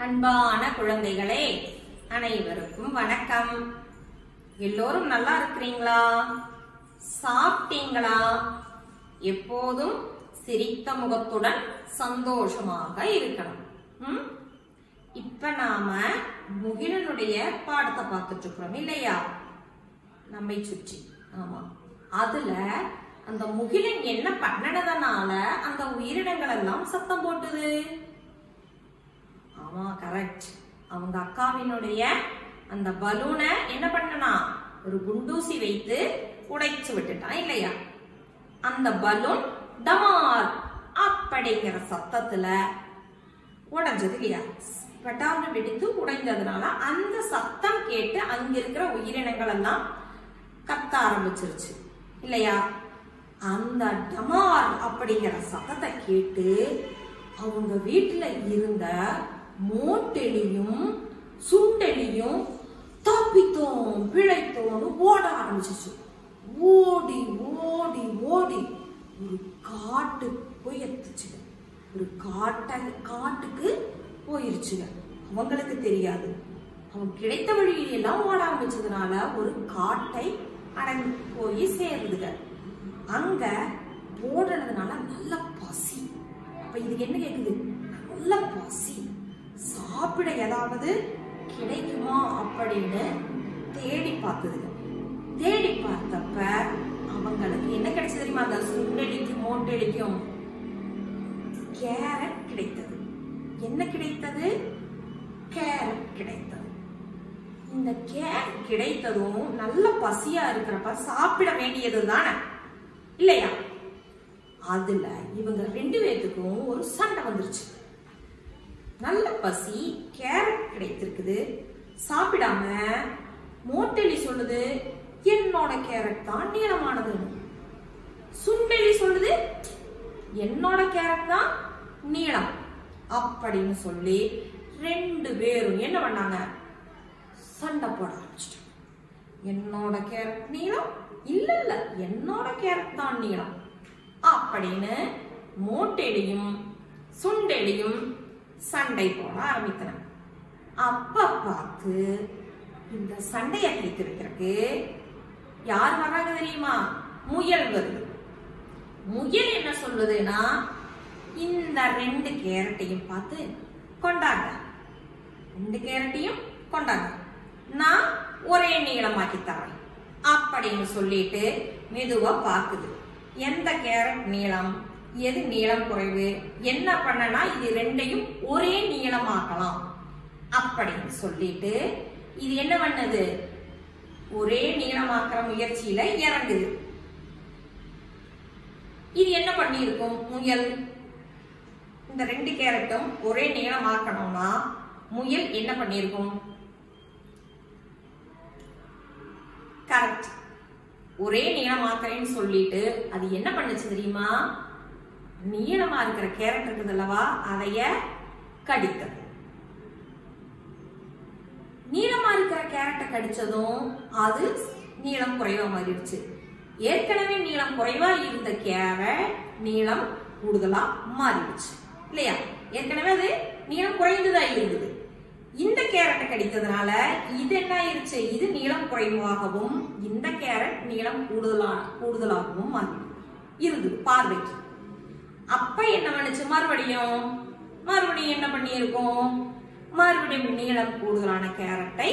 அன்பான குழந்தைகளே, அனைவருக்கும் வணக்கம். எல்லோரும் நல்லா இருக்கிறீங்களா? சாப்பிட்டீங்களா? எப்போதும் சிரித்த முகத்துடன் சந்தோஷமாக இருக்கணும். இப்ப நாம முகிலனுடைய பாடத்தை பார்த்துட்டு இருக்கிறோம் இல்லையா? நம்மை சுற்றி. ஆமா, அதுல அந்த முகிலன் என்ன பண்ணனதுனால அந்த உயிரினங்கள் எல்லாம் சத்தம் போட்டுது? ஆமா, கரெக்ட். அவங்க அக்காவினுடைய அந்த பலூனை என்ன பண்ணனா, ஒரு குண்டூசி வைத்து உடைச்சு விட்டுட்டான் இல்லையா? அந்த பலூன் டமார் அப்படிங்கிற சத்தத்துல உடைஞ்சது இல்லையா? பட்டான்னு வெடித்து உடைஞ்சதுனால அந்த சத்தம் கேட்டு அங்க இருக்கிற உயிரினங்கள் எல்லாம் கத்த ஆரம்பிச்சிருச்சு இல்லையா? அந்த டமார் அப்படிங்கிற சத்தத்தை கேட்டு அவங்க வீட்டுல இருந்த மோட்டெலியும் சுண்டெலியும் தப்பித்தோம் பிழைத்தோன்னு ஓட ஆரம்பிச்சிச்சு. ஓடி ஓடி ஓடி ஒரு காட்டுக்கு போய் எத்துச்சுங்க. ஒரு காட்டுக்கு போயிருச்சுங்க. அவங்களுக்கு தெரியாது. அவங்க கிடைத்த வழியிலெல்லாம் ஓட ஆரம்பிச்சதுனால ஒரு காட்டை அடைந்து போய் சேருதுங்க. அங்க ஓடுறதுனால நல்ல பசி. அப்ப இதுக்கு என்ன கேக்குது? நல்ல பசி, சாப்பிட ஏதாவது கிடைக்குமா அப்படின்னு தேடி பார்த்ததுங்க. தேடி பார்த்தப்ப அவங்களுக்கு என்ன கிடைச்சது தெரியுமா? அந்த சுண்டெலிக்கும் மோட்டெலிக்கும் கேரட் கிடைத்தது. என்ன கிடைத்தது? கேரட் கிடைத்தது. இந்த கேரட் கிடைத்ததும் நல்ல பசியா இருக்கிறப்ப சாப்பிட வேண்டியது தானே இல்லையா? அதுல இவங்க ரெண்டு பேத்துக்கும் ஒரு சண்டை வந்துருச்சு. நல்ல பசி, கேரட் கிடைத்திருக்குது, சாப்பிடாம மோட்டெலி சொல்லுது என்னோட கேரட் தான் நீளமானது. சுண்டெலி சொல்லுது என்னோட கேரட் தான் நீளம் அப்படின்னு சொல்லி ரெண்டு பேரும் என்ன பண்ணாங்க? சண்டை போட ஆரம்பிச்சிட்டாங்க. என்னோட கேரட் நீளம், இல்ல இல்ல என்னோட கேரட் தான் நீளம் அப்படின்னு மோட்டெலியும் சுண்டெலியும் சண்டை போட ஆரம்பிக்கிறாங்க. அப்ப பார்த்து இந்த சண்டையை கேட்கிறதுக்கு யார் வர்றாங்க தெரியுமா? முயல் வருது. முயல் என்ன சொல்லுதுன்னா, இந்த ரெண்டு கேரட்டையும் பார்த்து கொண்டாங்க, ரெண்டு கேரட்டையும் கொண்டாங்க, நான் ஒரே நீளமாக்கி தரேன் அப்படின்னு சொல்லிட்டு மெதுவா பாக்குது. எந்த கேரட் நீளம், எது நீளம் குறைவு, என்ன பண்ணனா இது ரெண்டையும் ஒரே நீளமாக்கலாம் அப்படின்னு சொல்லிட்டு இது என்ன பண்ணது? ஒரே நீளமாக்குற முயற்சியில இறங்குது. இது என்ன பண்ணிருக்கும்? முயல் இந்த ரெண்டு கேரட்டும் ஒரே நீளமாக்கணும்னா முயல் என்ன பண்ணிருக்கும்? கரெக்ட், ஒரே நீளமாக்குறேன்னு சொல்லிட்டு அது என்ன பண்ணுச்சு தெரியுமா? நீளமா இருக்கிற கேரட் இருக்குது அல்லவா, அதைய கடித்தது. நீளமா இருக்கிற கேரட்டை கடிச்சதும் அது நீளம் குறைவா மாறிடுச்சு. ஏற்கனவே நீளம் குறைவா இருந்த கேரட் நீளம் கூடுதலா மாறிடுச்சு இல்லையா? ஏற்கனவே அது நீளம் குறைந்ததா இருந்தது. இந்த கேரட்டை கடித்ததுனால இது என்ன ஆயிருச்சு? இது நீளம் குறைவாகவும் இந்த கேரட் நீளம் கூடுதலாகவும் மாறி இருந்தது பார்வைக்கு. அப்ப என்ன பண்ணுச்சு? மறுபடியும் என்ன பண்ணி இருக்கும்? மறுபடியும் நீளம் கூடுதலான கேரட்டை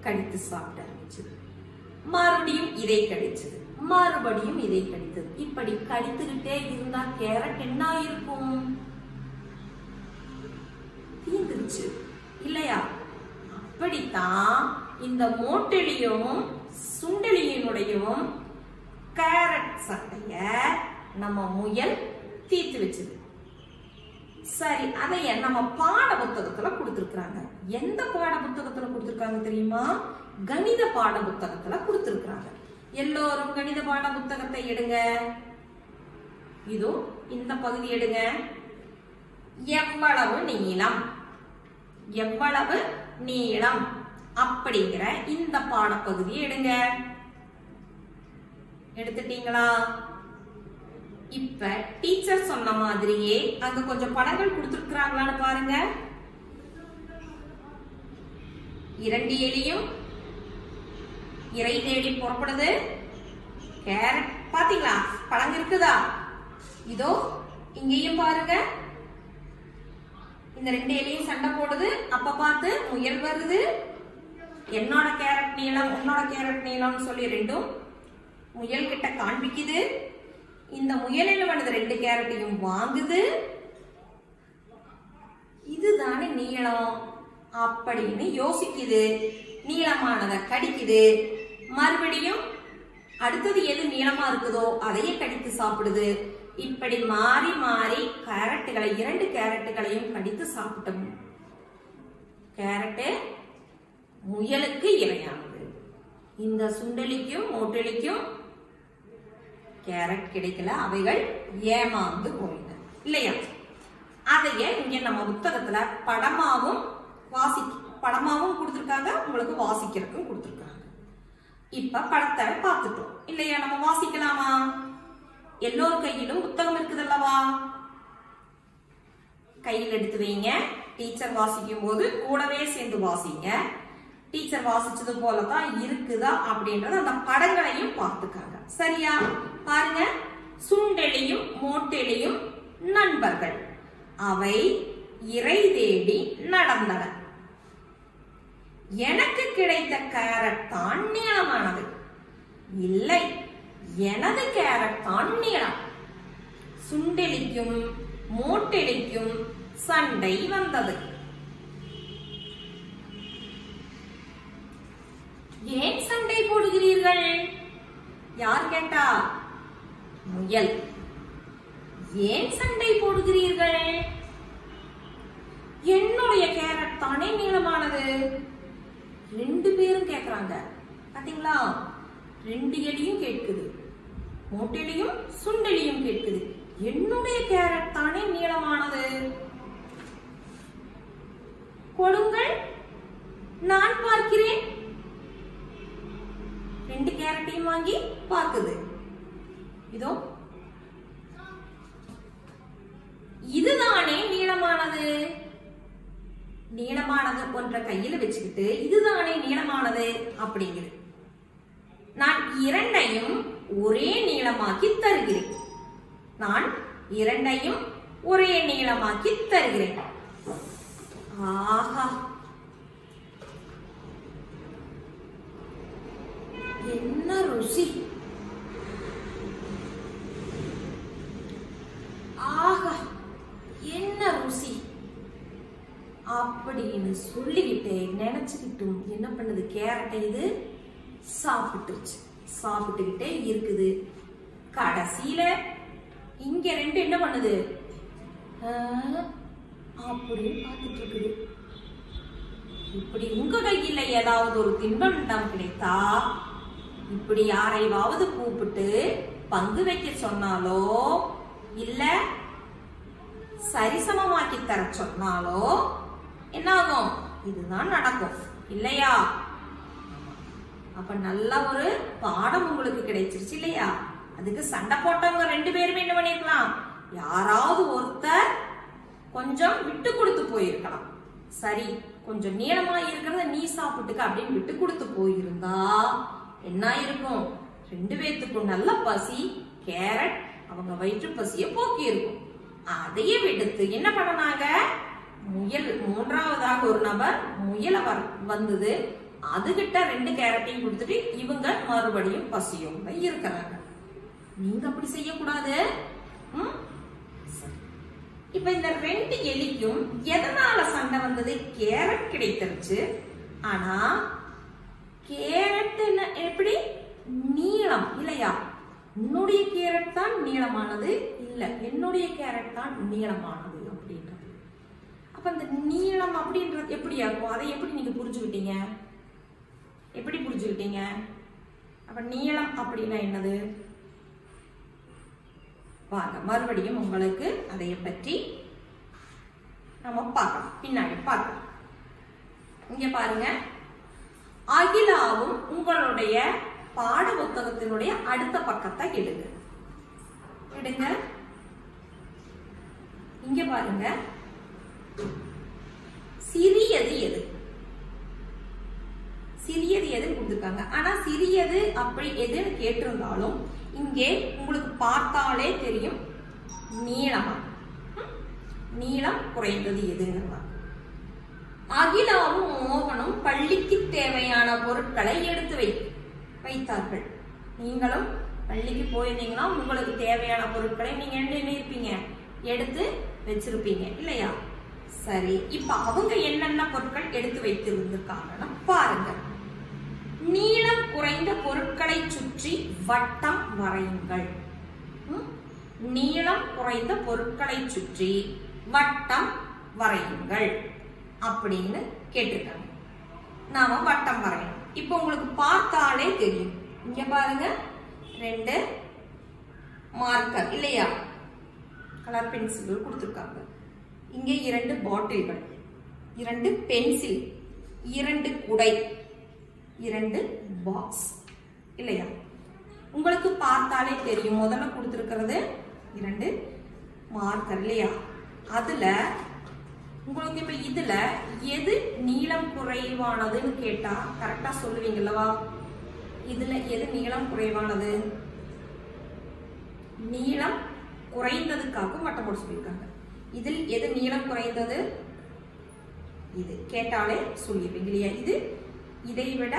கடித்து சாப்பிட ஆரம்பிச்சது. மறுபடியும் இதை கடிச்சது, மறுபடியும் இதை கடித்தது. இப்படி கடித்துக்கிட்டே இருந்தா கேரட் என்ன இருக்கும்? தீந்துருச்சு இல்லையா? அப்படித்தான் இந்த மோட்டெலியும் சுண்டெலியினுடையும் கேரட் சட்டைய நம்ம முயல் தீர்த்து வச்சது. சரி, அதைய நம்ம பாட புத்தகத்துல கொடுத்திருக்காங்க. எந்த பாட புத்தகத்துல கொடுத்திருக்காங்க தெரியுமா? கணித பாட புத்தகத்துல கொடுத்திருக்காங்க. எல்லோரும் கணித பாட புத்தகத்தை எடுங்க. இதோ இந்த பகுதி எடுங்க. எவ்வளவு நீளம், எவ்வளவு நீளம் அப்படிங்கிற இந்த பாடப்பகுதியை எடுங்க. எடுத்துட்டீங்களா? இப்ப டீச்சர் சொன்ன மாதிரியே அங்க கொஞ்சம் படங்கள் கொடுத்திருக்காங்களான்னு பாருங்க. 2 எலியும் இறை தேடி புறப்படுது. கேரட் பாத்தீங்களா, பழங்க இருக்குதா? இதோ இங்கேயும் பாருங்க, இந்த 2 எலியும் சண்டை போடுது. அப்ப பார்த்து முயல் வருது. என்னோட கேரட் நீளம், உன்னோட கேரட் நீளம்னு சொல்லி ரெண்டும் முயல் கிட்ட காண்பிக்குது. இந்த முயல் என்ன பண்ணுது, 2 கேரட்டையும் வாங்குது. இதுதானே நீளம் அப்படின்னு யோசிக்குது. நீளமானதை கடிக்குது. மறுபடியும் அடுத்தது எது நீளமா இருக்குதோ அதையே கடித்து சாப்பிடுது. இப்படி மாறி மாறி கேரட்டுகளை 2 கேரட்டுகளையும் கடித்து சாப்பிட்டோம். கேரட்டு முயலுக்கு இரையானது. இந்த சுண்டலிக்கும் மோட்டலிக்கும் கேரட் கிடைக்கல, அவைகள் ஏமாந்து போயின இல்லையா? அதைய இங்க நம்ம புத்தகத்துல படமாவும் கொடுத்திருக்காங்க, உங்களுக்கு வாசிக்கிறதுக்கும் கொடுத்திருக்காங்க. இப்ப படத்தை பார்த்துட்டோம் இல்லையா? நம்ம வாசிக்கலாமா? எல்லோர் கையிலும் புத்தகம் இருக்குதல்லவா? கையில் எடுத்து வைங்க. டீச்சர் வாசிக்கும் போது கூடவே சேர்ந்து வாசிங்க. டீச்சர் வாசிச்சது போலதான் இருக்குதா அப்படின்றத அந்த படங்களையும் பார்த்துக்காங்க. சரியா? பாருங்க, சுண்டெலியும் மோட்டெலியும் நண்பர்கள். அவை இறை தேடி நடந்தன. எனக்கு கிடைத்த கேரட் தான் நீளமானது. இல்லை, எனது கேரட் தான் நீளம். சுண்டெலிக்கும் மோட்டெலிக்கும் சண்டை வந்தது. ஏன் சண்டை போடுகிறீர்கள்? யார் கேட்டா? முயல். ஏன் சண்டை போடுகிறீர்கள்? என்னுடைய கேரட் தானே நீளமானது. 2 பேரும் கேக்குறாங்க. பாத்தீங்களா? 2 எலியும் கேட்குது, மோட்டெலியும் சுண்டெலியும் கேட்குது. என்னுடைய கேரட் தானே நீளமானது. கொடுங்கள், நான் பார்க்கிறேன். 2 கேரட்டையும் வாங்கி பார்க்குது. இதோ இதுதானே நீளமானது. நீளமானது ஒன்ற கையில வச்சுக்கிட்டு இதுதானே நீளமானது அப்படிங்குது. நான் 2ஐயும் ஒரே நீளமாக்கி தருகிறேன். நான் 2ஐயும் ஒரே நீளமாக்கி தருகிறேன். ஆஹா, என்ன ருசி! ஆஹா, என்ன ருசி அப்படின்னு சொல்லிக்கிட்டே நினைச்சுக்கிட்டும் என்ன பண்ணுது, கேரட்டை இது சாப்பிட்டுருச்சு. சாப்பிட்டுக்கிட்டே இருக்குது. கடைசியில இங்க 2 என்ன பண்ணுது, அப்படின்னு பார்த்துட்டு இருக்குது. இப்படி உங்க கையில ஏதாவது ஒரு தின்பண்டம் கிடைத்தா இப்படி யாரையாவது கூப்பிட்டு பங்கு வைக்க சொன்னாலோ இல்ல சரிசமமாக்கி தர சொன்னாலோ என்ன ஆகும்? இதுதான் நடக்கும் இல்லையா? அப்ப நல்ல ஒரு பாடம் உங்களுக்கு கிடைச்சிருச்சு இல்லையா? அதுக்கு சண்டை போட்டவங்க 2 பேருமே என்ன பண்ணிருக்கலாம், யாராவது ஒருத்தர் கொஞ்சம் விட்டு கொடுத்து போயிருக்கலாம். சரி, கொஞ்சம் நீளமா இருக்கிறத நீ சாப்பிட்டுக்க அப்படின்னு விட்டு கொடுத்து போயிருந்தா என்ன இருக்கும்? 2 பேத்துக்கும் நல்ல பசி. கேரட் அவங்க வயிற்று பசிய போக்கி இருக்கும். அதையே விடுத்து என்ன பண்ணனாங்க, முயல் 3ஆவதாக ஒரு நபர் முயல வந்தது. அதுகிட்ட 2 கேரட்டையும் கொடுத்துட்டு இவங்க மறுபடியும் பசியோட இருக்கிறாங்க. நீங்க அப்படி செய்யக்கூடாது. இப்ப இந்த 2 எலிக்கும் எதனால சண்டை வந்தது? கேரட் கிடைத்திருச்சு. ஆனா கேரட் எப்படி நீளம் இல்லையா? என்னுடைய கேரட் தான் நீளமானது, இல்ல என்னுடைய கேரட் தான் நீளமானது அப்படின்றது. அப்ப இந்த நீளம் அப்படின்றது எப்படி ஆகும்? அதை எப்படி நீங்க புரிஞ்சுக்கிட்டீங்க? எப்படி புரிஞ்சுக்கிட்டீங்க? அப்ப நீளம் அப்படின்னா என்னது? வாங்க மறுபடியும் உங்களுக்கு அதை பற்றி நம்ம பார்க்கலாம், பின்னாடி பார்க்கலாம். இங்க பாருங்க, அகிலாவும் உங்களுடைய பாட புத்தகத்தினுடைய அடுத்த பக்கத்தை எடுங்க. இங்க பாருங்க, சிறியது எது? கொடுத்திருக்காங்க. ஆனா சிறியது அப்படி எதுன்னு கேட்டிருந்தாலும் இங்கே உங்களுக்கு பார்த்தாலே தெரியும் நீளமா, நீளம் குறைந்தது எதுங்கிறதா. அகிலாவும் மோகனும் பள்ளிக்கு தேவையான பொருட்களை எடுத்து வைத்தார்கள். நீங்களும் பள்ளிக்கு போயிருந்தீங்கன்னா உங்களுக்கு தேவையான பொருட்களை நீங்க என்ன இருப்பீங்க, எடுத்து வச்சிருப்பீங்க இல்லையா? சரி, இப்ப அவங்க என்னென்ன பொருட்கள் எடுத்து வைத்திருந்திருக்காங்கன்னா பாருங்க. நீளம் குறைந்த பொருட்களை சுற்றி வட்டம் வரையுங்கள். நீளம் குறைந்த பொருட்களை சுற்றி வட்டம் வரையுங்கள் அப்படின்னு கேட்டிருக்காங்க. நாம வட்டம் வரையணும். இப்ப உங்களுக்கு பார்த்தாலே தெரியும். இங்க பாருங்க, 2 மார்க்கர் இல்லையா, கலர் பென்சில்கள் கொடுத்திருக்காங்க. இங்க 2 பாட்டில்கள், 2 பென்சில், 2 குடை, 2 பாக்ஸ் இல்லையா? உங்களுக்கு பார்த்தாலே தெரியும். முதல்ல கொடுத்திருக்கிறது 2 மார்க்கர் இல்லையா? அதுல உங்களுக்கு இப்ப இதுல எது நீளம் குறைவானதுன்னு கேட்டா கரெக்டா சொல்லுவீங்கல்லவா? இதுல எது நீளம் குறைவானது? நீளம் குறைந்ததுக்காக வட்டம் போட்டு சொல்லியிருக்காங்க. இதில் எது நீளம் குறைந்தது? இது கேட்டாலே சொல்லிடுவீங்க இல்லையா? இது இதை விட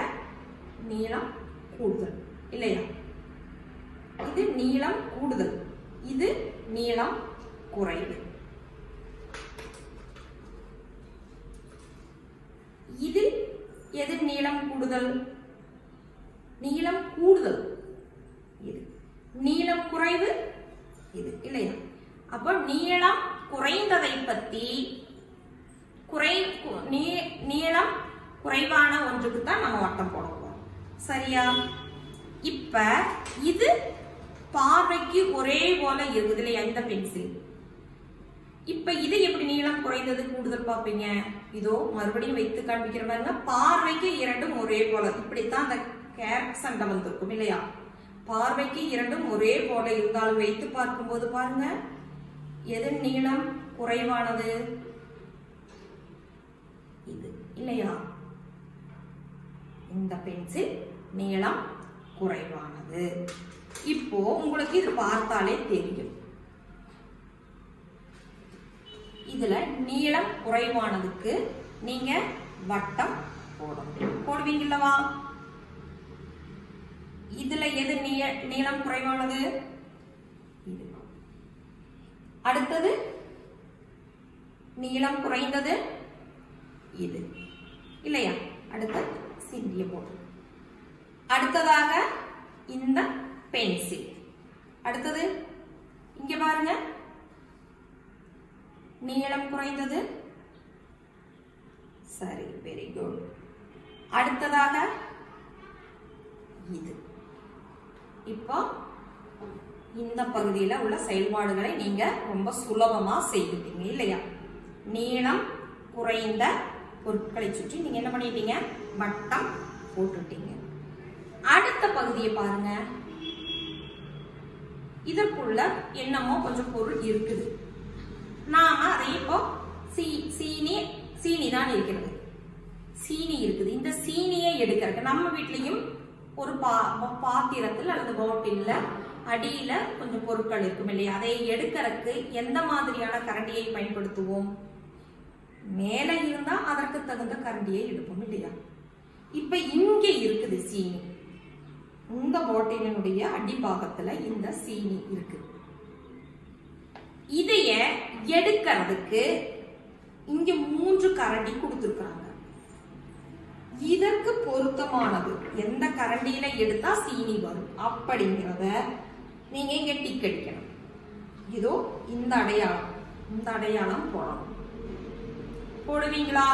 நீளம் கூடுதல் இல்லையா? இது நீளம் கூடுதல், இது நீளம் குறைவு. இதில் எது நீளம் கூடுதல்? நீளம் கூடுதல் இது. நீளம் குறைவு இது இல்லையா? அப்போ நீளம் குறைந்ததை பத்தி நீளம் குறைவான ஒன்றுக்கு தான் நம்ம வட்டம் போட போறோம். சரியா? இப்ப இது பார்வைக்கு ஒரே போல இருக்குது இல்லையா இந்த பென்சில்? இப்ப இது எப்படி நீளம் குறைந்தது கூடுதல் பாப்பீங்க? இதோ மறுபடியும் வைத்து காண்பிக்கிற பாருங்க. பார்வைக்கு இரண்டும் ஒரே போல, இப்படித்தான் அந்த கேரட் சண்டை வந்திருக்கும் இல்லையா? பார்வைக்கு இரண்டும் ஒரே போல இருந்தாலும் வைத்து பார்க்கும் போது பாருங்க, எது நீளம் குறைவானது? இது இல்லையா? இந்த பென்சில் நீளம் குறைவானது. இப்போ உங்களுக்கு இது பார்த்தாலே தெரியும். இதுல நீளம் குறைவானதுக்கு நீங்க வட்டம் போடுவீங்கல்லவா? இதுல எது நீளம் குறைவானது? இது. அடுத்தது நீளம் குறைந்தது இது இல்லையா? அடுத்து சிந்திய போடு. அடுத்ததாக இந்த பென்சில். அடுத்தது இங்க பாருங்க, நீளம் குறைந்தது. சரி, வெரி குட். அடுத்ததாக இது. இப்போ இந்த பகுதியில் உள்ள செயல்பாடுகளை நீங்க ரொம்ப சுலபமா செய்துட்டீங்க இல்லையா? நீளம் குறைந்த பொருட்களை சுற்றி நீங்க என்ன பண்ணிட்டீங்க? வட்டம் போட்டுட்டீங்க. அடுத்த பகுதியை பாருங்க. இதற்குள்ள என்னமோ கொஞ்சம் பொருள் இருக்குது. நாம அதை இப்போ சீனி தான் இருக்கிறது. சீனி இருக்குது. இந்த சீனியை எடுக்கிறதுக்கு நம்ம வீட்லயும் ஒரு பாத்திரத்தில் அல்லது பாட்டில்ல அடியில கொஞ்சம் பொருட்கள் இருக்கும் இல்லையா? அதை எடுக்கிறதுக்கு எந்த மாதிரியான கரண்டியை பயன்படுத்துவோம்? மேல இருந்தா அதற்கு தகுந்த கரண்டியை எடுப்போம் இல்லையா? இப்ப இங்க இருக்குது சீனி. இந்த பாட்டிலினுடைய அடிபாகத்துல இந்த சீனி இருக்கு. இதைய எடுக்கிறதுக்கு இங்க 3 கரண்டி கொடுத்திருக்காங்க. இதற்கு பொருத்தமானது எந்த கரண்டியில எடுத்தா சீனி வரும் அப்படிங்கிறத நீங்க இங்க டிக் அடிக்கணும். இதோ இந்த அடையாளம் போடணும். போடுவீங்களா?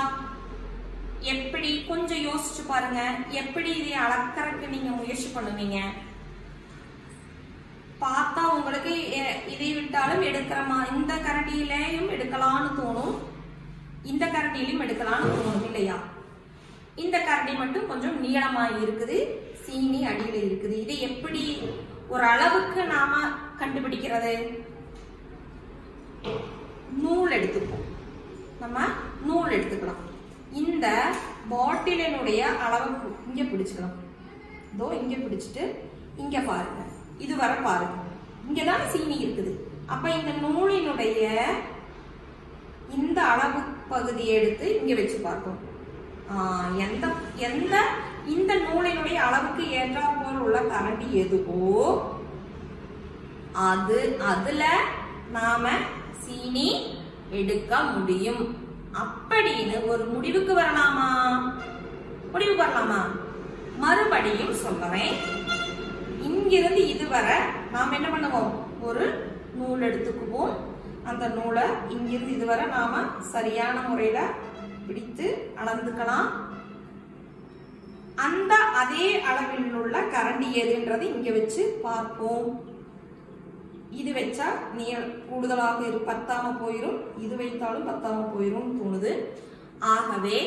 எப்படி? கொஞ்சம் யோசிச்சு பாருங்க. எப்படி இதை அளக்கறதுக்கு நீங்க முயற்சி பண்ணுவீங்க? பார்த்தா உங்களுக்கு இதை விட்டாலும் எடுக்கிறமா, இந்த கரண்டியிலையும் எடுக்கலாம்னு தோணும், இந்த கரண்டியிலும் எடுக்கலாம்னு தோணும் இல்லையா? இந்த கரண்டி மட்டும் கொஞ்சம் நீளமா இருக்குது, சீனி அடியில இருக்குது. இதை எப்படி ஒரு அளவுக்கு நாம கண்டுபிடிக்கிறது? நூல் எடுத்துப்போம். நம்ம நூல் எடுத்துக்கலாம். இந்த பாட்டிலினுடைய அளவு இங்க பிடிச்சுக்கலாம். இதோ இங்க பிடிச்சிட்டு இங்க பாருங்க, இது வர பாருங்க, இங்கதான் சீனி இருக்குது. அப்ப இந்த நூலினுடைய இந்த அளவு பகுதியை எடுத்து இங்க வச்சு பார்ப்போம். எந்த எந்த இந்த நூலினுடைய அளவுக்கு ஏற்றாற்போல் உள்ள கரண்டி எதுவோ அதுல நாம சீனி எடுக்க முடியும் அப்படின்னு ஒரு முடிவுக்கு வரலாமா? முடிவுக்கு வரலாமா? மறுபடியும் சொல்றேன். இங்கிருந்து இதுவரை நாம என்ன பண்ணுவோம்? ஒரு நூல் எடுத்துக்குவோம். அந்த நூலை இங்கிருந்து இதுவரை நாம சரியான முறையில பிடித்து அளந்துக்கலாம். அந்த அதே அளவில் உள்ள கரண்டி எதுன்றது இங்க வச்சு பார்ப்போம். இது வச்சா கூடுதலாக பத்தாம போயிரும், இது வைத்தாலும் பத்தாம போயிரும் தோணுது. ஆகவே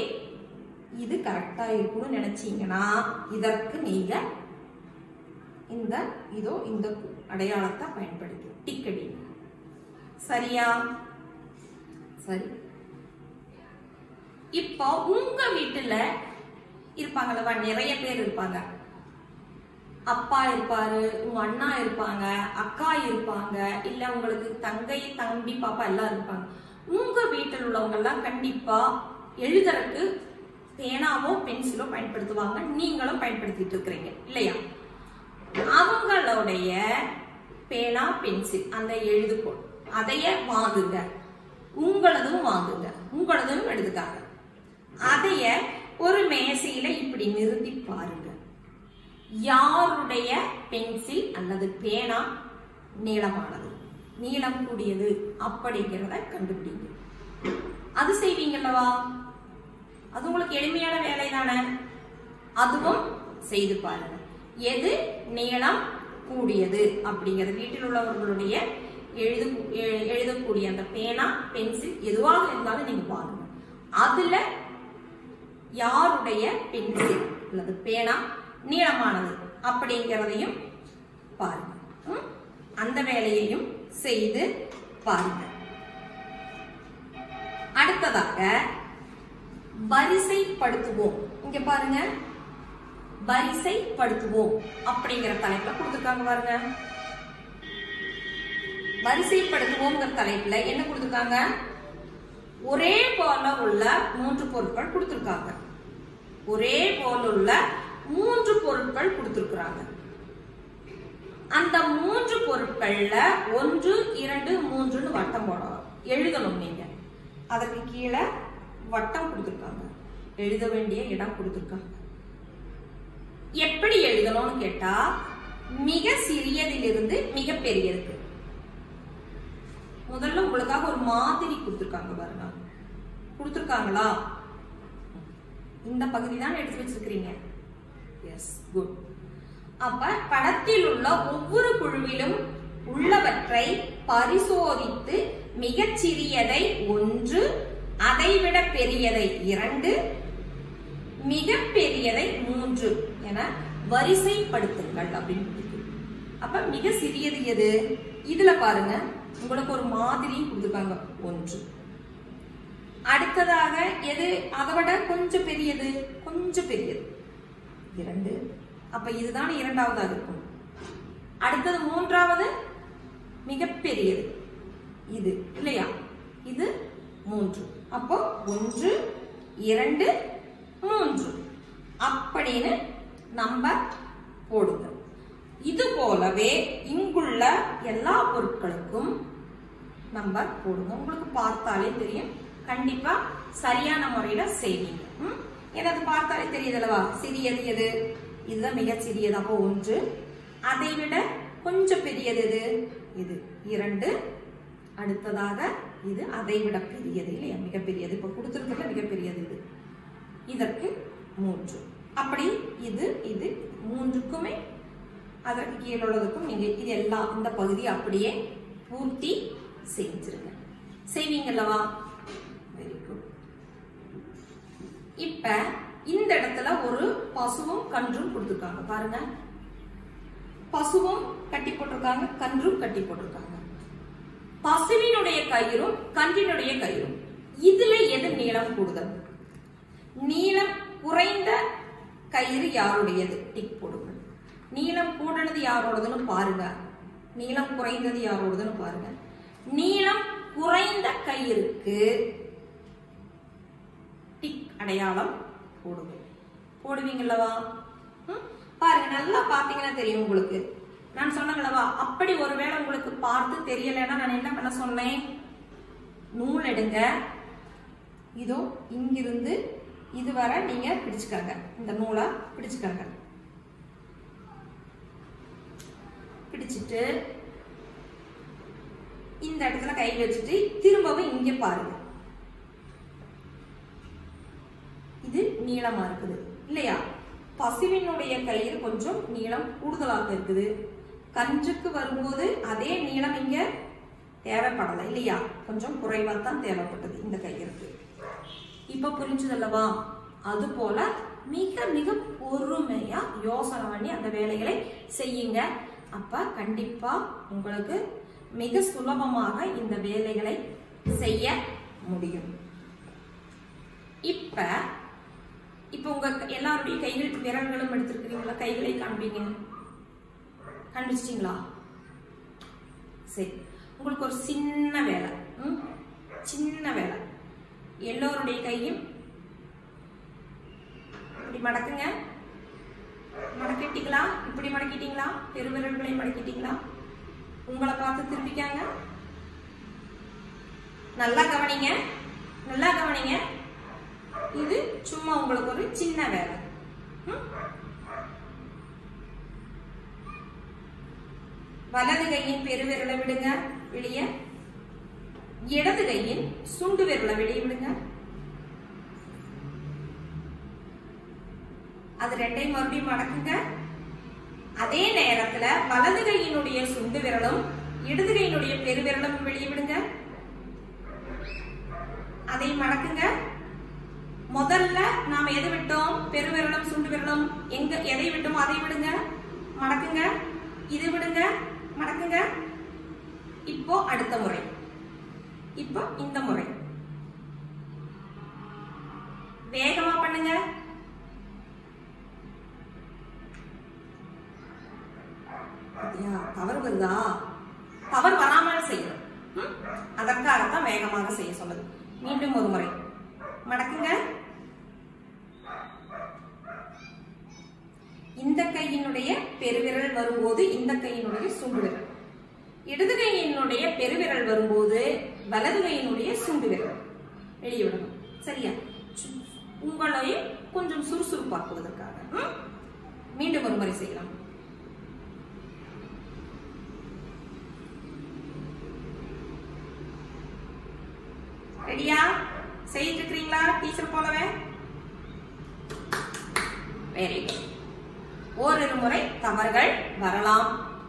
இது கரெக்டா இருக்கும்னு நினைச்சீங்கன்னா இதற்கு நீங்க இந்த அடையாளத்தை பயன்படுத்தி டிக்கெட். சரியா? சரி. இப்போ உங்க வீட்டுல இருப்பாங்கல்லவா, நிறைய பேர் இருப்பாங்க. அப்பா இருப்பாரு, உங்க அண்ணா இருப்பாங்க, அக்கா இருப்பாங்க, இல்ல உங்களுக்கு தங்கை, தம்பி, பாப்பா எல்லாம் இருப்பாங்க. உங்க வீட்டில் உள்ளவங்க எல்லாம் கண்டிப்பா எழுதுறதுக்கு பேனாவோ பென்சிலோ பயன்படுத்துவாங்க. நீங்களும் பயன்படுத்திட்டு இருக்கிறீங்க இல்லையா? அவங்களுடைய பேனா, பென்சில், அந்த எழுதுகோள் அதைய வாங்குங்க. உங்களதும் வாங்குங்க, உங்களதும் எடுத்துக்காங்க. அதைய ஒரு மேசையில இப்படி நிறுத்தி பாருங்க. யாருடைய பென்சில் அல்லது பேனா நீளமானது, நீளம் கூடியது அப்படிங்கிறத கண்டுபிடிங்க. அது செய்வீங்கல்லவா? அது உங்களுக்கு எளிமையான வேலை தானே. அதுவும் செய்து பாருங்க. எது நீளம் கூடியது அப்படிங்கிறது வீட்டில் உள்ளவர்களுடைய எழுதக்கூடிய அந்த பேனா, பென்சில் எதுவாக இருந்தாலும் நீங்க பாருங்க. அதுல யாருடைய பென்சில் அல்லது பேனா நீளமானது அப்படிங்கிறதையும் பாருங்க. அந்த வேலையையும் செய்து பாருங்க. அடுத்ததாக வரிசைப்படுத்துவோம். இங்க பாருங்க, வரிசைப்படுத்துவோம் அப்படிங்கிற தலைப்புல கொடுத்திருக்காங்க பாருங்க. வரிசைப்படுத்துவோம்ங்கிற தலைப்புல என்ன கொடுத்திருக்காங்க? ஒரே போல உள்ள 3 பொருட்கள் கொடுத்திருக்காங்க. ஒரே போல உள்ள 3 பொருட்கள் கொடுத்திருக்கிறாங்க. அந்த 3 பொருட்கள்ல 1, 2, 3ன்னு வட்டம் போடணும், எழுதணும். நீங்க அதற்கு கீழே வட்டம் கொடுத்திருக்காங்க, எழுத வேண்டிய இடம் கொடுத்திருக்காங்க. எப்படி எழுதணும்னு கேட்டா, மிக சிறியதிலிருந்து மிக பெரியதுக்கு. முதல்ல உங்களுக்காக ஒரு மாதிரி கொடுத்திருக்காங்க பாருங்க. கொடுத்திருக்காங்களா? இந்த பகுதி தான் எடுத்து வச்சிருக்கீங்க. Yes, good. அப்ப படத்தில் உள்ள ஒவ்வொரு குழுவிலும் உள்ளவற்றை பரிசோதித்து மிகச் சிறியதை 1, அதைவிட பெரியதை 2, மிக பெரியதை 3 என வரிசைப்படுத்துங்கள் அப்படின்னு. அப்ப மிக சிறியது எது? இதுல பாருங்க, உங்களுக்கு ஒரு மாதிரி கொடுத்துருக்காங்க 1. அடுத்ததாக எது அதை விட கொஞ்சம் பெரியது? கொஞ்சம் பெரியது 2. அப்ப இதுதான் 2வதாக இருக்கும். அடுத்தது 3வது மிகப்பெரியது இது இல்லையா? இது 3. அப்போ 1, 2, 3 அப்படின்னு நம்பர் போடுங்க. இது போலவே இங்குள்ள எல்லா பொருட்களுக்கும் நம்பர் போடுங்க. உங்களுக்கு பார்த்தாலே தெரியும், கண்டிப்பா சரியான முறையில செய்வீங்க. ஏதாவது பார்த்தாலே தெரியுதுல்லவா? சிறியது எது? இதுதான் மிக சிறியது. அப்போ 1. அதை விட கொஞ்சம் பெரியது எது? இது 2. அடுத்ததாக இது அதை விட பெரியது இல்லையா? மிகப்பெரியது. இப்ப கொடுத்திருக்கிறதுல மிகப்பெரியது இது. இதற்கு 3. அப்படி இது 3க்குமே அதற்கு கீழே உள்ளதுக்கும் நீங்க இது எல்லாம் இந்த பகுதி அப்படியே பூர்த்தி செஞ்சிருங்க. செய்வீங்கல்லவா? Very good. இப்ப இந்த இடத்துல ஒரு பசுவும் கன்றும் கொடுத்திருக்காங்க பாருங்க. பசுவும் கட்டி போட்டிருக்காங்க, கன்றும் கட்டி போட்டிருக்காங்க. பசுவினுடைய கயிறும் கன்றினுடைய கயிறும், இதுல எது நீளம் கூடுதல்? நீளம் குறைந்த கயிறு யாருடையது? டிக் போடுங்க. நீளம் கூடினது யாரோடதுன்னு பாருங்க, நீளம் குறைந்தது யாரோடதுன்னு பாருங்க. நீளம் குறைந்த கயிறுக்கு டிக் அடையாளம் போடுவீங்களவா? பாருங்க, நல்லா பாத்தீங்கன்னா தெரியும் உங்களுக்கு. நான் சொன்னங்களவா, அப்படி ஒருவேளை உங்களுக்கு பார்த்து தெரியலன்னா நான் என்ன பண்ண சொன்னேன், நூல் எடுங்க, இதோ இங்கிருந்து இதுவரை நீங்க பிடிச்சுக்காங்க, இந்த நூலை பிடிச்சுக்காங்க. பிடிச்சிட்டு இந்த இடத்துல கை வச்சுட்டு திரும்பவும் இங்க பாருங்க, இது நீளமா இருக்குது இல்லையா? பசுவினுடைய கயிறு கொஞ்சம் நீளம் கூடுதலாக இருக்குது. கன்றுக்கு வரும்போது அதே நீளம் இங்க தேவைப்படலை இல்லையா? கொஞ்சம் குறைவா தான் தேவைப்பட்டது இந்த கயிறுக்கு. இப்ப புரிஞ்சதல்லவா? அது போல மிக மிக பொறுமையா யோசனை பண்ணி அந்த வேலைகளை செய்யுங்க. அப்ப கண்டிப்பா உங்களுக்கு மிக சுலபமாக இந்த வேலைகளை செய்ய முடியும். இப்ப உங்க எல்லாருடைய கைகள் விரல்களும் எடுத்திருக்கிறீங்களா? கைகளை காண்பீங்க, காண்பிச்சிட்டீங்களா? சரி, உங்களுக்கு ஒரு சின்ன வேலை, சின்ன வேலை. எல்லோருடைய கையும் இப்படி மடக்குங்க. மடக்கிட்டீங்களா? இப்படி மடக்கிட்டீங்களா? பெருவிரல்களை மடக்கிட்டீங்களா? உங்களை பார்த்து திருப்பிக்காங்க. நல்லா கவனிங்க, நல்லா கவனிங்க. இது சும்மா உங்களுக்கு ஒரு சின்ன வேலை. வலது கையின் பெருவிரலை விடுங்க வெளியே, இடது கையின் சுண்டு விரலை வெளியே விடுங்க. அது ரெண்டையும் மறுபடியும் மடக்குங்க. அதே நேரத்துல வலது கையினுடைய சுண்டு விரலும் இடது கையினுடைய பெருவிரலும் வெளியே விடுங்க. அதை மடக்குங்க. முதல்ல நாம எது விட்டோம்? பெருவிரலும் சுண்டு விரலும். எதை விட்டோம் அதை விடுங்க, மடக்குங்க. இது விடுங்க, மடக்குங்க. இப்போ அடுத்த முறை, இப்போ இந்த முறை வேகமா பண்ணுங்க. தவறு வருதா? தவறு வராமல் செய்யணும். அதற்காகத்தான் வேகமாக செய்ய சொல்லுது. மீண்டும் ஒரு முறை மடக்குங்க. இந்த கையினுடைய பெருவிரல் வரும்போது இந்த கையினுடைய சுண்டு விரல், இடது கையினுடைய பெருவிரல் வரும்போது வலது கையினுடைய சுண்டு விரல் வெளியே விடணும். சரியா? உங்களையும் கொஞ்சம் சுறுசுறுப்பாக்குவதற்காக மீண்டும் ஒரு முறை செய்யலாம். ரெடியா? செய்து இருக்கிறீங்களா டீச்சர் போலவே? Very good. ஓரிரு முறை தவறுகள் வரலாம்,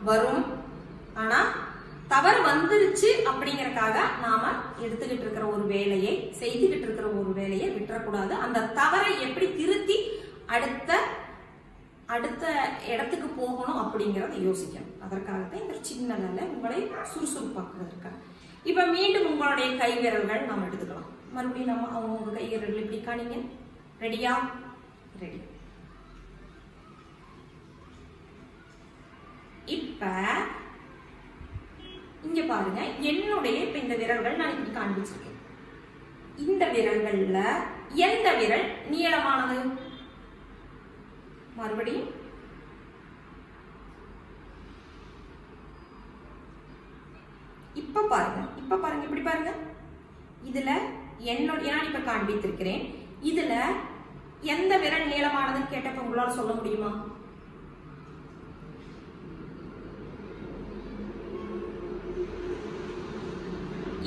வரும். ஆனா தவறு வந்துருச்சு அப்படிங்கறதுக்காக நாம எடுத்துக்கிட்டு இருக்கிற ஒரு வேலையை, செய்துகிட்டு இருக்கிற ஒரு வேலையை விட்டுறக்கூடாது. அந்த தவறை எப்படி திருத்தி அடுத்த இடத்துக்கு போகணும் அப்படிங்கறத யோசிக்கணும். அதற்காகத்தான் இந்த சின்ன வேலை, உங்களை சுறுசுறுப்பாக்குவதற்காக. இப்ப மீண்டும் உங்களுடைய கை விரல்கள் நாம் எடுத்துக்கலாம். மறுபடியும் நம்ம அவங்க கை விரல்கள் இப்படி காணிங்க. ரெடியா? ரெடி. இப்ப இங்க பாருங்க, என்னுடைய இப்ப இந்த விரல்கள் நான் இப்படி காண்பிச்சிருக்கேன். இந்த விரல்கள்ல எந்த விரல் நீளமானது? மறுபடியும் இப்ப பாருங்க, இப்படி பாருங்க. இதுல என்னுடைய நான் இப்ப காண்பித்திருக்கிறேன். இதுல எந்த விரல் நீளமானதுன்னு கேட்டப்ப உங்களால சொல்ல முடியுமா?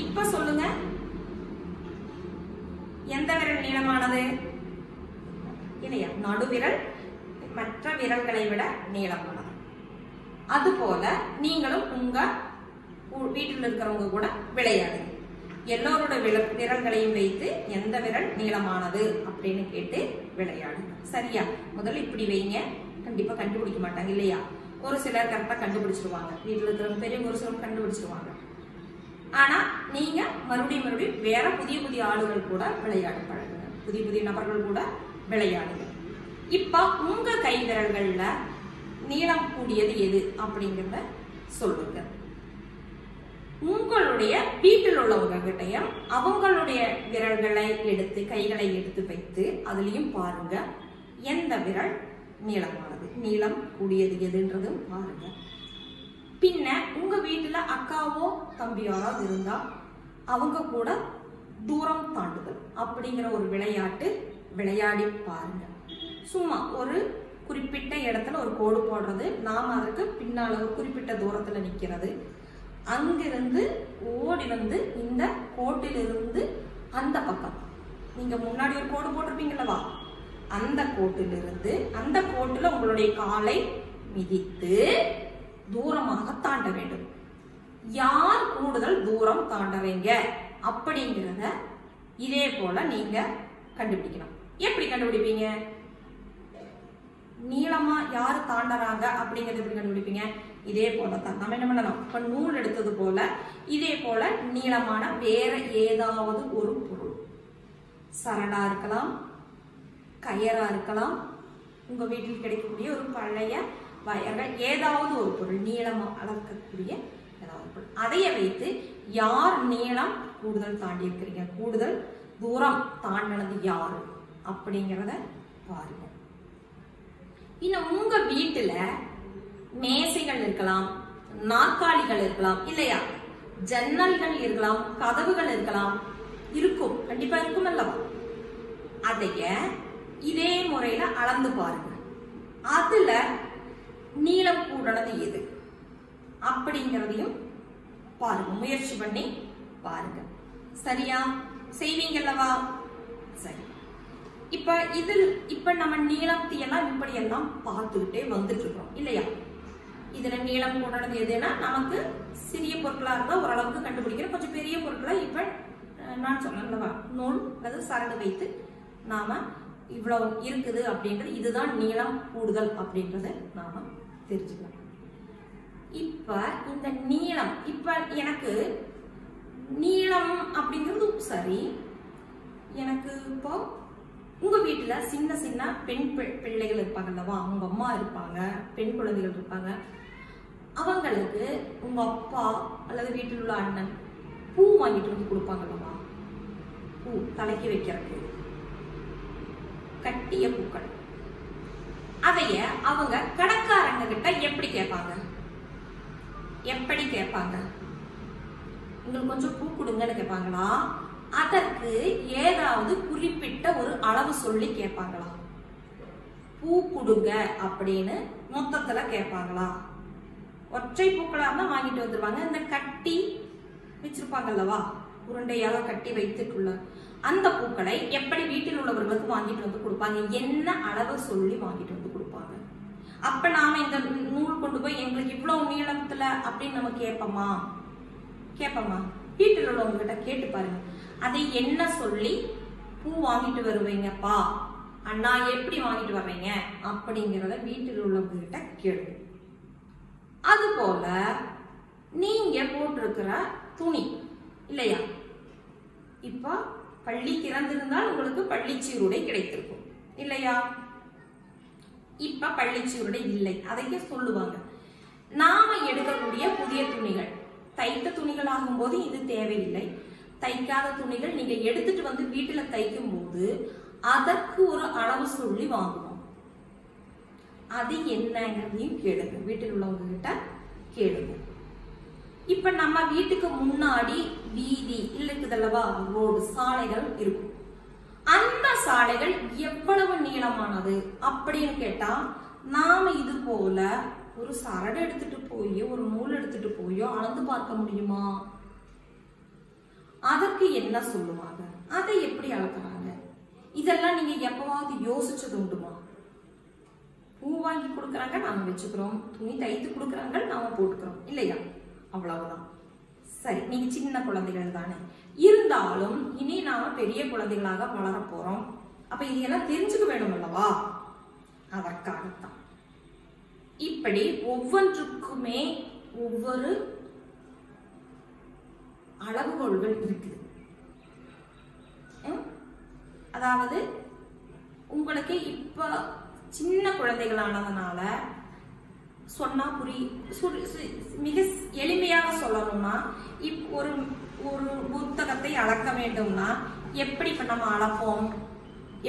இப்ப சொல்லுங்க, எந்த விரல் நீளமானது? இல்லையா? நடுவிரல் மற்ற விரல்களை விட நீளமானது. அதுபோல நீங்களும் உங்க வீட்டில் இருக்கிறவங்க கூட விளையாடுங்க. எல்லோரோட விரல்களையும் வைத்து எந்த விரல் நீளமானது அப்படின்னு கேட்டு விளையாடுங்க. சரியா? முதல்ல இப்படி வைங்க. கண்டிப்பா கண்டுபிடிக்க மாட்டாங்க இல்லையா? ஒரு சிலர் கரெக்டா கண்டுபிடிச்சிருவாங்க. வீட்டில் இருக்கிறவங்க பெரியவங்க ஒரு சிலர் கண்டுபிடிச்சிருவாங்க. ஆனா நீங்க மறுபடியும் வேற புதிய ஆளுகள் கூட விளையாட பழகுங்க. புதிய நபர்கள் கூட விளையாடுங்க. இப்ப உங்க கை விரல்கள்ல நீளம் கூடியது எது அப்படிங்கிறத சொல்லுங்க. உங்களுடைய வீட்டில் உள்ளவங்க கிட்டையும் அவங்களுடைய விரல்களை எடுத்து கைகளை எடுத்து வைத்து அதுலயும் பாருங்க எந்த விரல் நீளமானது, நீளம் கூடியது எதுன்றதும் பாருங்க. பின்ன உங்க வீட்டுல அக்காவோ தம்பியாராவது இருந்தா அவங்க கூட தூரம் தாண்டுதல் அப்படிங்கிற ஒரு விளையாட்டு விளையாடி பாருங்க. சும்மா ஒரு குறிப்பிட்ட இடத்துல ஒரு கோடு போடுறது, நாம அதற்கு பின்னால ஒரு குறிப்பிட்ட தூரத்துல நிக்கிறது, அங்கிருந்து ஓடி வந்து இந்த கோட்டிலிருந்து அந்த பக்கம், நீங்க முன்னாடி ஒரு கோடு போட்டிருப்பீங்களவா, அந்த கோட்டிலிருந்து அந்த கோட்டுல உங்களுடைய காலை மிதித்து தூரமாக தாண்ட வேண்டும். யார் கூடுதல் தூரம் தாண்டவீங்க அப்படிங்கிறத இதே போல நீங்க கண்டுபிடிக்கணும். எப்படி கண்டுபிடிப்பீங்க? நீளமா யாரு தாண்டறாங்க அப்படிங்கறது எப்படி கண்டுபிடிப்பீங்க? இதே போல தான் நம்ம என்ன பண்ணலாம், இப்ப நூல் எடுத்தது போல இதே போல நீளமான வேற ஏதாவது ஒரு பொருள், சரடா இருக்கலாம், கயரா இருக்கலாம், உங்க வீட்டில் கிடைக்கக்கூடிய ஒரு பழைய வயர்கள், ஏதாவது ஒரு பொருள் நீளமா அளக்கக்கூடிய ஏதாவது பொருள், அதைய வைத்து யார் நீளம் கூடுதல் தாண்டி இருக்கிறீங்க, கூடுதல் தூரம் தாண்டினது யாரு அப்படிங்கிறத பாருங்க. இன்னும் உங்க வீட்டுல மேசைகள் இருக்கலாம், நாற்காலிகள் இருக்கலாம் இல்லையா, ஜன்னல்கள் இருக்கலாம், கதவுகள் இருக்கலாம், இருக்கும், கண்டிப்பா இருக்கும் அல்லவா. அதைய இதே முறையில அளந்து பாருங்க. அதுல நீளம் கூடனது எது அப்படிங்கறதையும் பாருங்க, முயற்சி பண்ணி பாருங்க. சரியா செய்வீங்கல்லவா? சரி. இப்ப நம்ம நீளத்தையெல்லாம் இப்படி எல்லாம் பார்த்துக்கிட்டே வந்துட்டு இருக்கோம் இல்லையா. இதுல நீளம் கூடனது எதுனா நமக்கு சிறிய பொருட்களா இருந்தா ஓரளவுக்கு கண்டுபிடிக்கிற, கொஞ்சம் பெரிய பொருட்களா இப்ப நான் சொன்னேன்லவா, நூல் அல்லது சரடு வைத்து நாம இவ்வளவு இருக்குது அப்படின்றது, இதுதான் நீளம் கூடுதல் அப்படின்றத நாம தெரிஞ்சுக்கலாம். இப்ப இந்த நீளம், இப்ப எனக்கு நீளம் அப்படிங்கிறது சரி, எனக்கு இப்போ உங்க வீட்டுல சின்ன சின்ன பெண் பிள்ளைகள் இருப்பாங்கல்லவா, உங்க அம்மா இருப்பாங்க, பெண் குழந்தைகள் இருப்பாங்க, அவங்களுக்கு உங்க அப்பா அல்லது வீட்டில் உள்ள அண்ணன் பூ வாங்கிட்டு வந்து கொடுப்பாங்கல்லவா, பூ தலைக்கு வைக்கிறதுக்கு கட்டிய பூக்கள், அதைய அவங்க கடைக்காரங்க கிட்ட எப்படி கேட்பாங்க? எப்படி கேட்பாங்க? உங்களுக்கு கொஞ்சம் பூ கொடுங்கன்னு கேட்பாங்களா, அதற்கு ஏதாவது குறிப்பிட்ட ஒரு அளவு சொல்லி கேட்பாங்களா? பூ கொடுங்க அப்படின்னு மொத்தத்துல கேட்பாங்களா? ஒற்றை பூக்களா இருந்தா வாங்கிட்டு வந்துருவாங்க. இந்த கட்டி வச்சிருப்பாங்கல்லவா, உருண்டையாக கட்டி வைத்துட்டுள்ள அந்த பூக்களை எப்படி வீட்டில் உள்ளவர்களுக்கு வாங்கிட்டு வந்து கொடுப்பாங்க? என்ன அளவு சொல்லி வாங்கிட்டு வந்து கொடுப்பாங்க? அப்ப நாம இந்த நூல் கொண்டு போய் எங்களுக்கு இவ்வளவு நீளத்துல அப்படின்னு நம்ம கேட்போமா? கேட்போமா? வீட்டில் உள்ளவங்க கிட்ட கேட்டு பாருங்க, அதை என்ன சொல்லி பூ வாங்கிட்டு வருவீங்கப்பா அண்ணா, எப்படி வாங்கிட்டு வர்றீங்க அப்படிங்கிறத வீட்டில் உள்ளவங்க கிட்ட கேளுங்க. அது போல நீங்க போட்டிருக்கிற துணி இல்லையா, இப்ப பள்ளி திறந்திருந்தால் உங்களுக்கு பள்ளிச்சீருடை கிடைத்திருக்கும் இல்லையா. இப்ப பள்ளிச்சீருடை இல்லை, அதையே சொல்லுவாங்க. நாம எடுக்கக்கூடிய புதிய துணிகள், தைத்த துணிகள் ஆகும் போது இது தேவையில்லை. தைக்காத துணிகள் நீங்க எடுத்துட்டு வந்து வீட்டுல தைக்கும் போது அதற்கு ஒரு அளவு சொல்லி வாங்குவோம். அது என்னங்கிறதையும் கேளுங்க, வீட்டில் உள்ளவங்க கிட்ட கேளுங்க. இப்ப நம்ம வீட்டுக்கு முன்னாடி வீதி இருக்குதல்லவா, ரோடு, சாலைகள் இருக்கும். அந்த சாலைகள் எவ்வளவு நீளமானது அப்படின்னு கேட்டா நாம இது போல ஒரு சரடு எடுத்துட்டு போய் ஒரு நூல் எடுத்துட்டு போயோ அளந்து பார்க்க முடியுமா? அதற்கு என்ன சொல்லுவாங்க? அதை எப்படி அளக்குறாங்க? இதெல்லாம் நீங்க எப்பவாவது யோசிச்சது உண்டுமா? பூ வாங்கி கொடுக்கறாங்க, நாம வச்சுக்கிறோம், துணி தைத்து கொடுக்கறாங்க, நாம போட்டுக்கிறோம் இல்லையா, அவ்வளவுதான். சரி, நீங்க சின்ன குழந்தைகள் தானே, இருந்தாலும் இனி நாம பெரிய குழந்தைகளாக வளர போறோம். அப்ப இதெல்லாம் தெரிஞ்சுக்க வேணும் அல்லவா, அதற்காகத்தான் இப்படி ஒவ்வொன்றுக்குமே ஒவ்வொரு அளவுகோல்கள் இருக்குது. அதாவது உங்களுக்கு இப்ப சின்ன குழந்தைகளானதுனால சொன்னா மிக எளிமையாக சொல்லணும்னா ஒரு ஒரு புத்தகத்தை அளக்க வேண்டும்னா எப்படி இப்ப நம்ம அளப்போம்,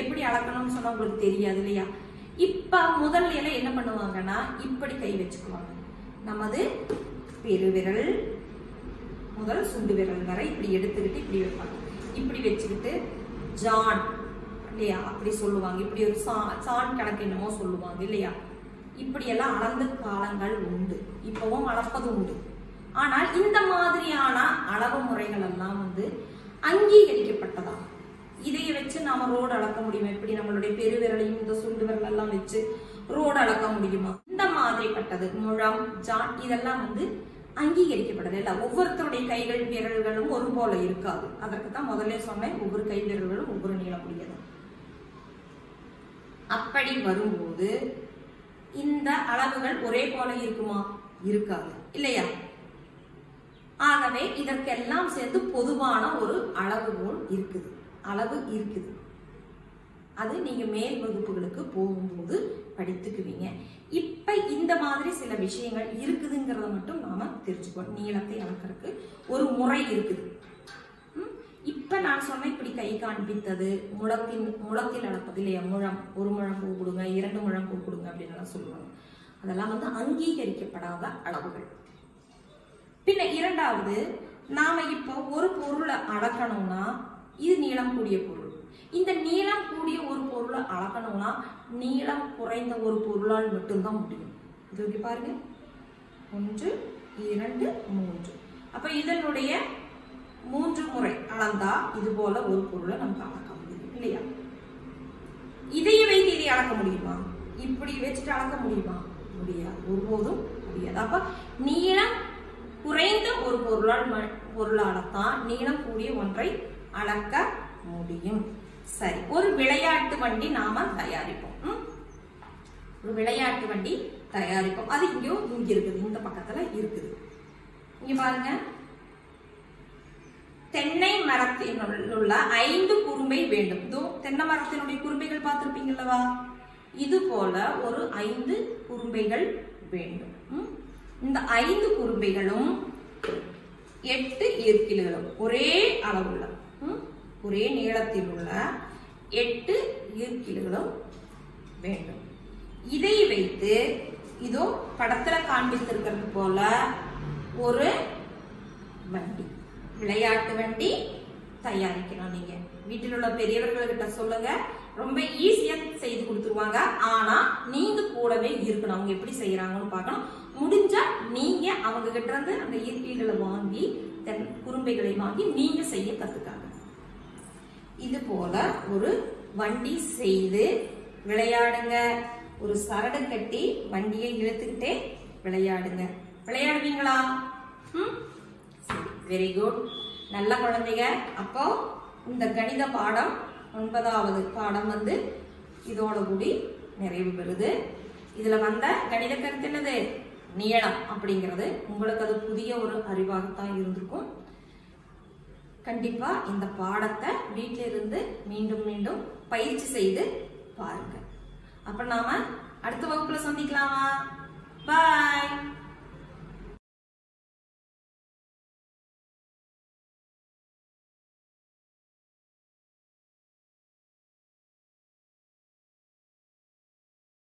எப்படி அளக்கணும்னு சொன்னா உங்களுக்கு தெரியாது இல்லையா? இப்ப முதல் இலை என்ன பண்ணுவாங்கன்னா இப்படி கை வச்சுக்குவாங்க. நமது பெருவிரல் முதல் சுண்டு விரல் வரை இப்படி எடுத்துக்கிட்டு இப்படி வைப்பாங்க. இப்படி வச்சுக்கிட்டு ஜான் இல்லையா அப்படி சொல்லுவாங்க. இப்படி ஒரு சான் கணக்கு என்னமோ சொல்லுவாங்க இல்லையா? இப்படியெல்லாம் அளந்த காலங்கள் உண்டு, இப்பவும் அளப்பது உண்டு. ஆனால் இந்த மாதிரியான அளவு முறைகள் எல்லாம் அங்கீகரிக்கப்பட்டதா? இதைய வச்சு நாம ரோடு அளக்க முடியுமா? எப்படி நம்மளுடைய பெருவிரலையும் இந்த சுண்டு விரல் எல்லாம் வச்சு ரோடு அளக்க முடியுமா? இந்த மாதிரிப்பட்டது முழம் ஜான் இதெல்லாம் அங்கீகரிக்கப்பட்டது இல்ல. ஒவ்வொருத்தருடைய கைகள் விரல்களும் ஒரு போல இருக்காது. அதற்கு தான் முதல்ல சொன்னேன், ஒவ்வொரு கை விரல்களும் ஒவ்வொரு நீளமுடையது. அப்படி வரும்போது இந்த அளவுகள் ஒரே போல இருக்குமா? இருக்காது இல்லையா? ஆகவே இதற்கெல்லாம் சேர்ந்து பொதுவான ஒரு அளவுகோல் இருக்குது, அளவு இருக்குது. அது நீங்க மேல் வகுப்புகளுக்கு போகும்போது படித்துக்குவீங்க. இப்ப இந்த மாதிரி சில விஷயங்கள் இருக்குதுங்கிறத மட்டும் நாம தெரிஞ்சுக்கணும். நீளத்தை அளக்கிறதுக்கு ஒரு முறை இருக்குது. இப்ப நான் சொன்ன இப்படி கை காண்பித்தது முழத்தில் அளப்பது இல்லையா? முழம், ஒரு முழம் பூ கொடுங்க, 2 முழம் பூ கொடுங்க அப்படின்னு சொல்லுவாங்க. அதெல்லாம் அங்கீகரிக்கப்படாத அளவுகள். பின்ன இரண்டாவது, நாம இப்போ ஒரு பொருளை அளக்கணும்னா இது நீளம் கூடிய பொருள். இந்த நீளம் கூடிய ஒரு பொருளை அளக்கணும்னா நீளம் குறைந்த ஒரு பொருளால் மட்டும்தான் முடியும். இது பாருங்க, 1 2 3. அப்ப இதனுடைய 3 முறை அளந்தா இது போல ஒரு பொருளை நமக்கு அளக்க முடியும் இல்லையா? இதைய வைத்து இதை அளக்க முடியுமா? இப்படி வச்சுட்டு அளக்க முடியுமா? முடியாது, ஒருபோதும் முடியாது. அப்ப நீளம் குறைந்த ஒரு பொருளால்தான் நீளம் கூடிய ஒன்றை அளக்க முடியும். சரி, ஒரு விளையாட்டு வண்டி நாம தயாரிப்போம். ஒரு விளையாட்டு வண்டி தயாரிப்போம். அது இங்க இருக்குது, இந்த பக்கத்துல இருக்குது. இங்க பாருங்க, தென்னை மரத்தில் உள்ள 5 குறும்பை வேண்டும். இதோ தென்னை மரத்தினுடைய குறும்பைகள் பார்த்திருப்பீங்களா? இது போல ஒரு 5 குறும்பைகள் வேண்டும். இந்த 5 குறும்பைகளும் 8 ஈர்க்கில்களும் ஒரே அளவுள்ள ஒரே நீளத்தில் உள்ள 8 ஈர்க்கில்களும் வேண்டும். இதை வைத்து இதோ படத்துல காண்பித்திருக்கிறது போல ஒரு வண்டி, விளையாட்டு வண்டி தயாரிக்கணும். நீங்க வீட்டில் உள்ள பெரியவர்கள்கிட்ட சொல்லுங்க, ரொம்ப ஈஸியா செய்து கொடுத்துருவாங்க. ஆனா நீங்க கூடவே இருக்கணும், அவங்க எப்படி செய்யறாங்கன்னு பார்க்கணும். முடிஞ்சா நீங்க அவங்க கிட்ட இருந்து அந்த இயற்கைகளை வாங்கி குறும்பைகளை வாங்கி நீங்க செய்ய கத்துக்காங்க. இது போல ஒரு வண்டி செய்து விளையாடுங்க. ஒரு சரடு கட்டி வண்டியை இழுத்துக்கிட்டே விளையாடுங்க. விளையாடுவீங்களா? வெரி குட், நல்ல குழந்தைங்க. அப்போ இந்த கணித பாடம் 9வது பாடம் இதோட கூடி நிறைவு பெறுது. இதுல வந்த கணித கருத்து என்னது? நீளம் அப்படிங்கிறது. உங்களுக்கு அது புதிய ஒரு அறிவாகத்தான் இருந்திருக்கும். கண்டிப்பா இந்த பாடத்தை வீட்டில இருந்து மீண்டும் மீண்டும் பயிற்சி செய்து பாருங்க. அப்ப நாம அடுத்த வகுப்புல சந்திக்கலாமா? பாய்.